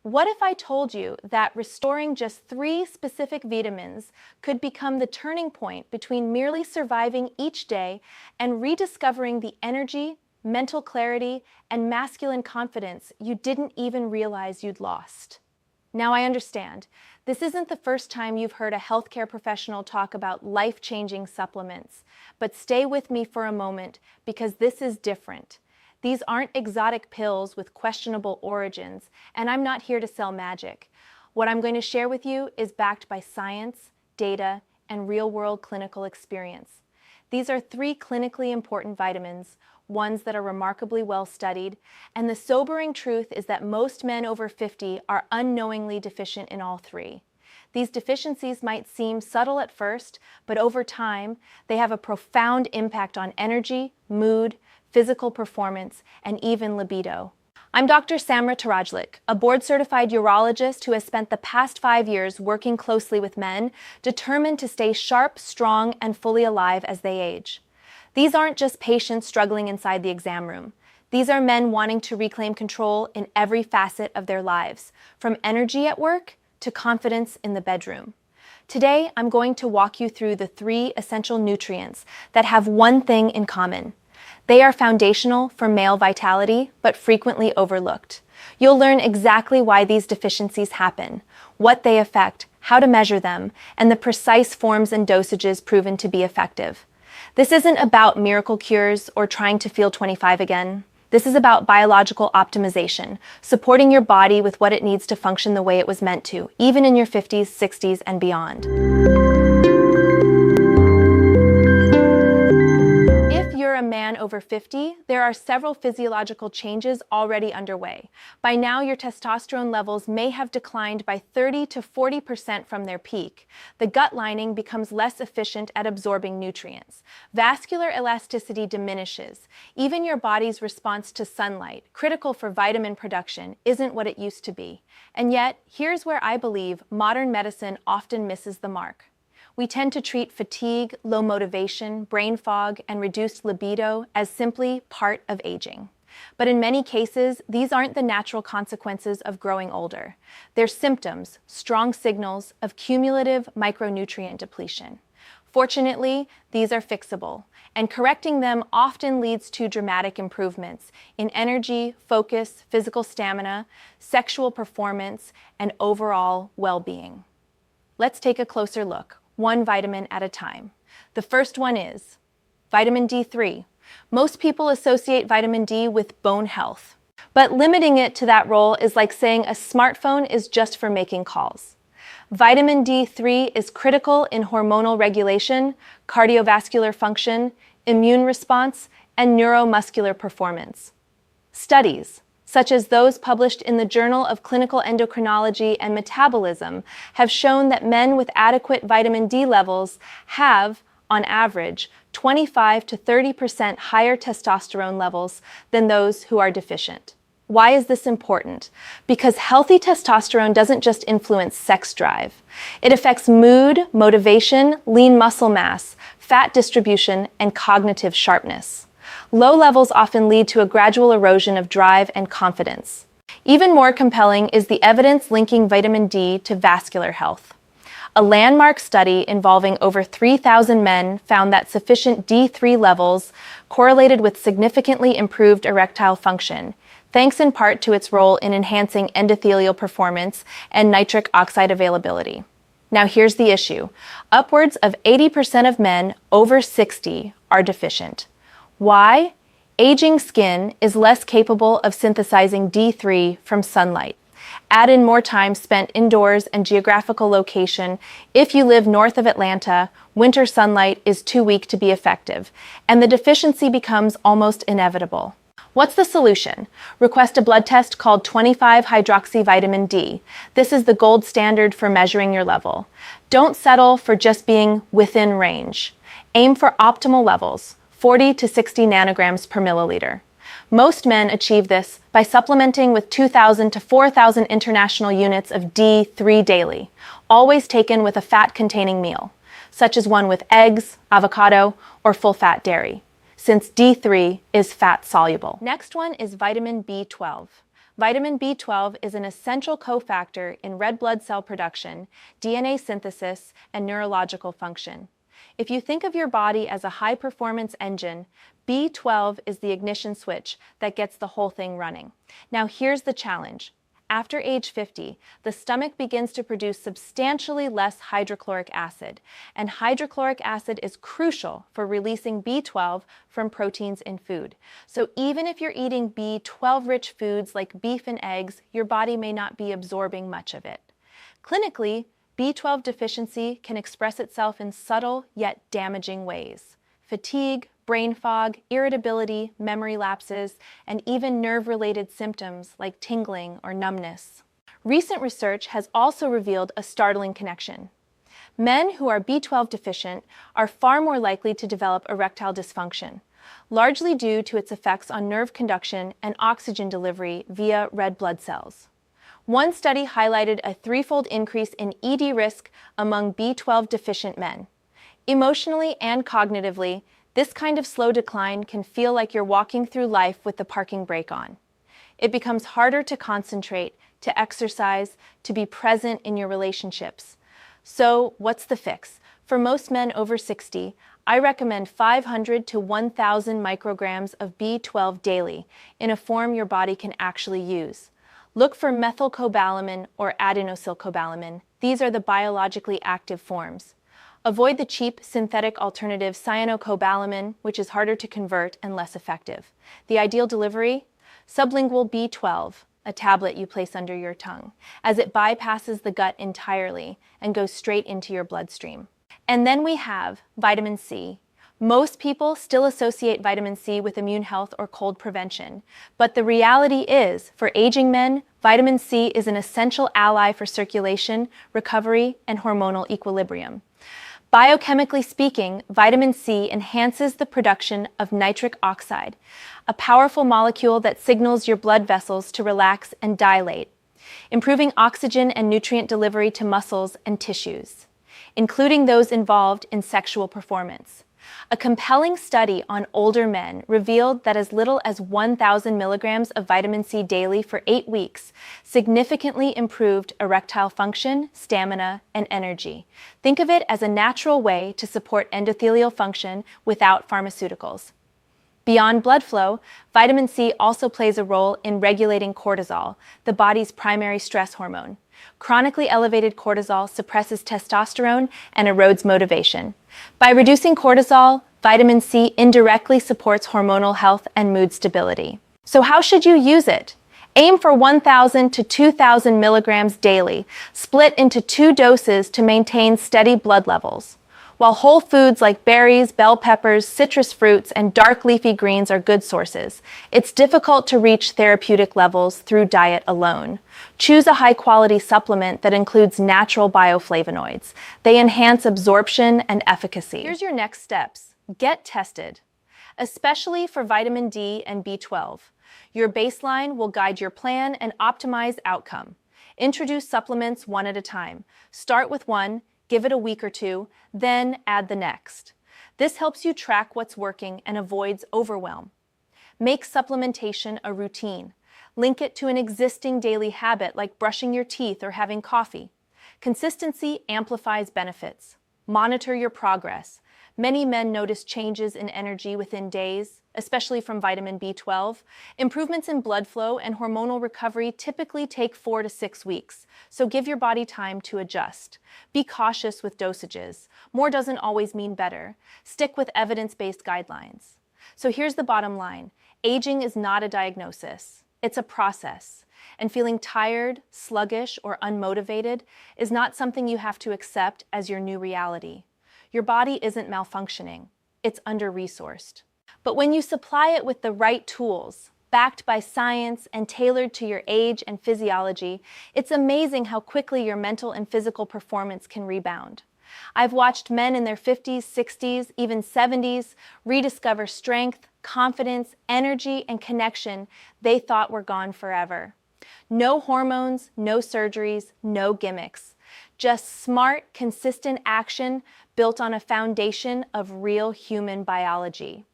What if I told you that restoring just 3 specific vitamins could become the turning point between merely surviving each day and rediscovering the energy, mental clarity, and masculine confidence you didn't even realize you'd lost? Now I understand, this isn't the first time you've heard a healthcare professional talk about life-changing supplements, but stay with me for a moment because this is different. These aren't exotic pills with questionable origins, and I'm not here to sell magic. What I'm going to share with you is backed by science, data, and real-world clinical experience. These are 3 clinically important vitamins, ones that are remarkably well studied, and the sobering truth is that most men over 50 are unknowingly deficient in all 3. These deficiencies might seem subtle at first, but over time, they have a profound impact on energy, mood, physical performance, and even libido. I'm Dr. Samra Turajilic, a board-certified urologist who has spent the past 5 years working closely with men, determined to stay sharp, strong, and fully alive as they age. These aren't just patients struggling inside the exam room. These are men wanting to reclaim control in every facet of their lives, from energy at work to confidence in the bedroom. Today, I'm going to walk you through the 3 essential nutrients that have one thing in common. They are foundational for male vitality, but frequently overlooked. You'll learn exactly why these deficiencies happen, what they affect, how to measure them, and the precise forms and dosages proven to be effective. This isn't about miracle cures or trying to feel 25 again. This is about biological optimization, supporting your body with what it needs to function the way it was meant to, even in your 50s, 60s, and beyond. If you're a man over 50, there are several physiological changes already underway. By now, your testosterone levels may have declined by 30 to 40% from their peak. The gut lining becomes less efficient at absorbing nutrients. Vascular elasticity diminishes. Even your body's response to sunlight, critical for vitamin production, isn't what it used to be. And yet, here's where I believe modern medicine often misses the mark. We tend to treat fatigue, low motivation, brain fog, and reduced libido as simply part of aging. But in many cases, these aren't the natural consequences of growing older. They're symptoms, strong signals of cumulative micronutrient depletion. Fortunately, these are fixable, and correcting them often leads to dramatic improvements in energy, focus, physical stamina, sexual performance, and overall well-being. Let's take a closer look, one vitamin at a time. The first one is vitamin D3. Most people associate vitamin D with bone health, but limiting it to that role is like saying a smartphone is just for making calls. Vitamin D3 is critical in hormonal regulation, cardiovascular function, immune response, and neuromuscular performance. Studies, such as those published in the Journal of Clinical Endocrinology and Metabolism, have shown that men with adequate vitamin D levels have, on average, 25 to 30% higher testosterone levels than those who are deficient. Why is this important? Because healthy testosterone doesn't just influence sex drive. It affects mood, motivation, lean muscle mass, fat distribution, and cognitive sharpness. Low levels often lead to a gradual erosion of drive and confidence. Even more compelling is the evidence linking vitamin D to vascular health. A landmark study involving over 3,000 men found that sufficient D3 levels correlated with significantly improved erectile function, thanks in part to its role in enhancing endothelial performance and nitric oxide availability. Now here's the issue. Upwards of 80% of men over 60 are deficient. Why? Aging skin is less capable of synthesizing D3 from sunlight. Add in more time spent indoors and geographical location. If you live north of Atlanta, winter sunlight is too weak to be effective, and the deficiency becomes almost inevitable. What's the solution? Request a blood test called 25-hydroxyvitamin D. This is the gold standard for measuring your level. Don't settle for just being within range. Aim for optimal levels, 40 to 60 nanograms per milliliter. Most men achieve this by supplementing with 2,000 to 4,000 international units of D3 daily, always taken with a fat-containing meal, such as one with eggs, avocado, or full-fat dairy, since D3 is fat-soluble. Next one is vitamin B12. Vitamin B12 is an essential cofactor in red blood cell production, DNA synthesis, and neurological function. If you think of your body as a high-performance engine, B12 is the ignition switch that gets the whole thing running. Now here's the challenge. After age 50, the stomach begins to produce substantially less hydrochloric acid, and hydrochloric acid is crucial for releasing B12 from proteins in food. So even if you're eating B12-rich foods like beef and eggs, your body may not be absorbing much of it. Clinically, B12 deficiency can express itself in subtle yet damaging ways. Fatigue, brain fog, irritability, memory lapses, and even nerve-related symptoms like tingling or numbness. Recent research has also revealed a startling connection. Men who are B12 deficient are far more likely to develop erectile dysfunction, largely due to its effects on nerve conduction and oxygen delivery via red blood cells. One study highlighted a threefold increase in ED risk among B12 deficient men. Emotionally and cognitively, this kind of slow decline can feel like you're walking through life with the parking brake on. It becomes harder to concentrate, to exercise, to be present in your relationships. So, what's the fix? For most men over 60, I recommend 500 to 1,000 micrograms of B12 daily in a form your body can actually use. Look for methylcobalamin or adenosylcobalamin. These are the biologically active forms. Avoid the cheap synthetic alternative cyanocobalamin, which is harder to convert and less effective. The ideal delivery? Sublingual B12, a tablet you place under your tongue, as it bypasses the gut entirely and goes straight into your bloodstream. And then we have vitamin C. Most people still associate vitamin C with immune health or cold prevention, but the reality is, for aging men, vitamin C is an essential ally for circulation, recovery, and hormonal equilibrium. Biochemically speaking, vitamin C enhances the production of nitric oxide, a powerful molecule that signals your blood vessels to relax and dilate, improving oxygen and nutrient delivery to muscles and tissues, including those involved in sexual performance. A compelling study on older men revealed that as little as 1,000 milligrams of vitamin C daily for 8 weeks significantly improved erectile function, stamina, and energy. Think of it as a natural way to support endothelial function without pharmaceuticals. Beyond blood flow, vitamin C also plays a role in regulating cortisol, the body's primary stress hormone. Chronically elevated cortisol suppresses testosterone and erodes motivation. By reducing cortisol, vitamin C indirectly supports hormonal health and mood stability. So how should you use it? Aim for 1,000 to 2,000 milligrams daily, split into 2 doses to maintain steady blood levels. While whole foods like berries, bell peppers, citrus fruits, and dark leafy greens are good sources, it's difficult to reach therapeutic levels through diet alone. Choose a high-quality supplement that includes natural bioflavonoids. They enhance absorption and efficacy. Here's your next steps. Get tested, especially for vitamin D and B12. Your baseline will guide your plan and optimize outcome. Introduce supplements one at a time. Start with one, give it a week or two, then add the next. This helps you track what's working and avoids overwhelm. Make supplementation a routine. Link it to an existing daily habit like brushing your teeth or having coffee. Consistency amplifies benefits. Monitor your progress. Many men notice changes in energy within days, especially from vitamin B12. Improvements in blood flow and hormonal recovery typically take 4 to 6 weeks, so give your body time to adjust. Be cautious with dosages. More doesn't always mean better. Stick with evidence-based guidelines. So here's the bottom line. Aging is not a diagnosis. It's a process. And feeling tired, sluggish, or unmotivated is not something you have to accept as your new reality. Your body isn't malfunctioning. It's under-resourced. But when you supply it with the right tools, backed by science and tailored to your age and physiology, it's amazing how quickly your mental and physical performance can rebound. I've watched men in their 50s, 60s, even 70s rediscover strength, confidence, energy, and connection they thought were gone forever. No hormones, no surgeries, no gimmicks. Just smart, consistent action built on a foundation of real human biology.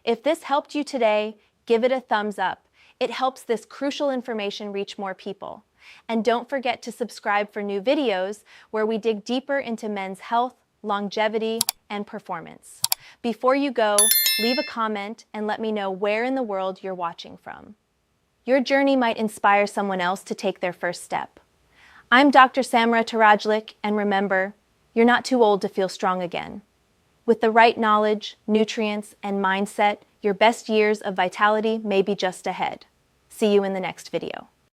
If this helped you today, give it a thumbs up. It helps this crucial information reach more people. And don't forget to subscribe for new videos where we dig deeper into men's health, longevity, and performance. Before you go, leave a comment and let me know where in the world you're watching from. Your journey might inspire someone else to take their first step. I'm Dr. Samra Turajilic, and remember, you're not too old to feel strong again. With the right knowledge, nutrients, and mindset, your best years of vitality may be just ahead. See you in the next video.